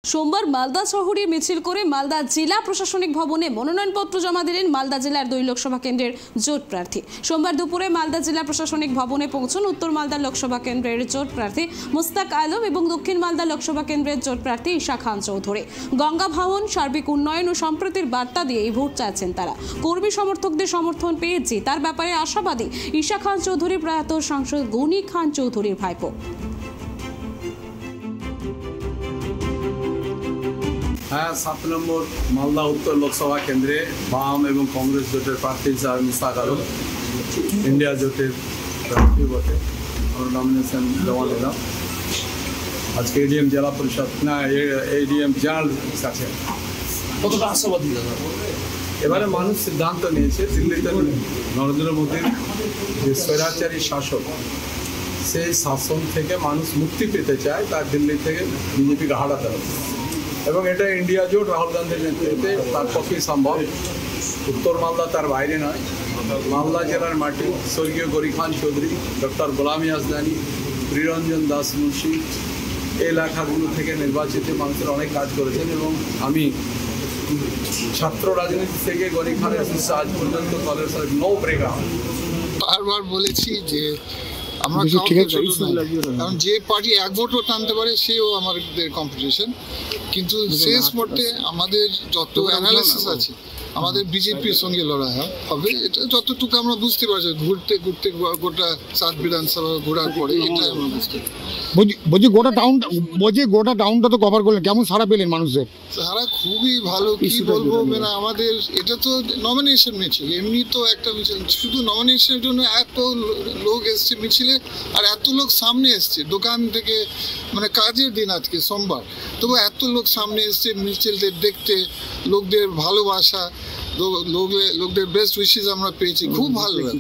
সোমবার মালদা শহরে মিছিল করে মালদা জেলা প্রশাসনিক ভবনে মনোনয়নপত্র জমা দিলেন মালদা জেলার 2 লোকসভা কেন্দ্রের জোট প্রার্থী। সোমবার দুপুরে মালদা জেলা প্রশাসনিক ভবনে পৌঁছন উত্তর মালদা লোকসভা কেন্দ্রের জোট প্রার্থী মুস্তাক আলম এবং দক্ষিণ মালদা লোকসভা কেন্দ্রের জোট প্রার্থী ঈশা খান চৌধুরী। গঙ্গা ভাঙন, সার্বিক উন্নয়ন ও সম্প্রীতির বার্তা দিয়ে এই ভোট চাচ্ছেন তারা। কর্মী সমর্থকদের সমর্থন পেয়েছে তার ব্যাপারে আশাবাদী ঈশা খান চৌধুরী প্রয়াত সাংসদ গনি খান চৌধুরীর ভাইপো। হ্যাঁ, 7 নম্বর মালদা উত্তর লোকসভা কেন্দ্রে বাম এবং কংগ্রেস জোটের প্রার্থী হিসাবে মুস্তাক আলম ইন্ডিয়া জোটের প্রার্থী বটে। আমরা নমিনেশন জমা দিলাম আজকে এডিএম জেলা পরিষদ এডিএম জেনারেল কাছে। কতটা আশাবাদী দাদা? এবারে মানুষ সিদ্ধান্ত নিয়েছে, দিল্লিতে নরেন্দ্র মোদীর যে স্বৈরাচারী শাসক, সেই শাসন থেকে মানুষ মুক্তি পেতে চায়, তার দিল্লি থেকে বিজেপিকে হারাতে হবে এবং এটা ইন্ডিয়া জোট রাহুল গান্ধীর নেতৃত্বে তার পক্ষেই সম্ভব। উত্তর মালদা তার বাইরে নয়, মালদা জেলার মাটি স্বর্গীয় গনি খান চৌধুরী, ডক্টর গোলামী আজদানি, প্রিরঞ্জন দাস মুন্সি এই এলাকাগুলো থেকে নির্বাচিত মানুষের অনেক কাজ করেছেন এবং আমি ছাত্র রাজনীতি থেকে গনি খানের আজ পর্যন্ত কলেজ নো ব্রেকআপ বারবার বলেছি যে আমরা কারণ যে পার্টি এক ভোটও টানতে পারে সেও আমাদের কম্পিটিশন, কিন্তু শেষ মুহূর্তে আমাদের যত অ্যানালিসিস আছে আমাদের বিজেপির সঙ্গে লড়াই হবে। এটা যতটুকু আমরা বুঝতে পারছি ঘুরতে ঘুরতে গোটা 7 বিধানসভা ঘোরার পরে এটাই আমরা বুঝতে পারি। বলছি গোটা টাউনটা তো কভার করলেন, কেমন সারা পেলেন মানুষের? সারা খুবই ভালো, কি বলবো, মানে আমাদের এটা তো নমিনেশন মিছিল, এমনি তো একটা মিছিল, শুধু নমিনেশনের জন্য এত লোক এসছে মিছিলে, আর এত লোক সামনে এসছে দোকান থেকে, মানে কাজের দিন আজকে সোমবার, তবু এত লোক সামনে এসছে মিছিলদের দেখতে, লোকদের ভালোবাসা, লোকদের বেস্ট উইশেস আমরা পেয়েছি, খুব ভালো লাগে।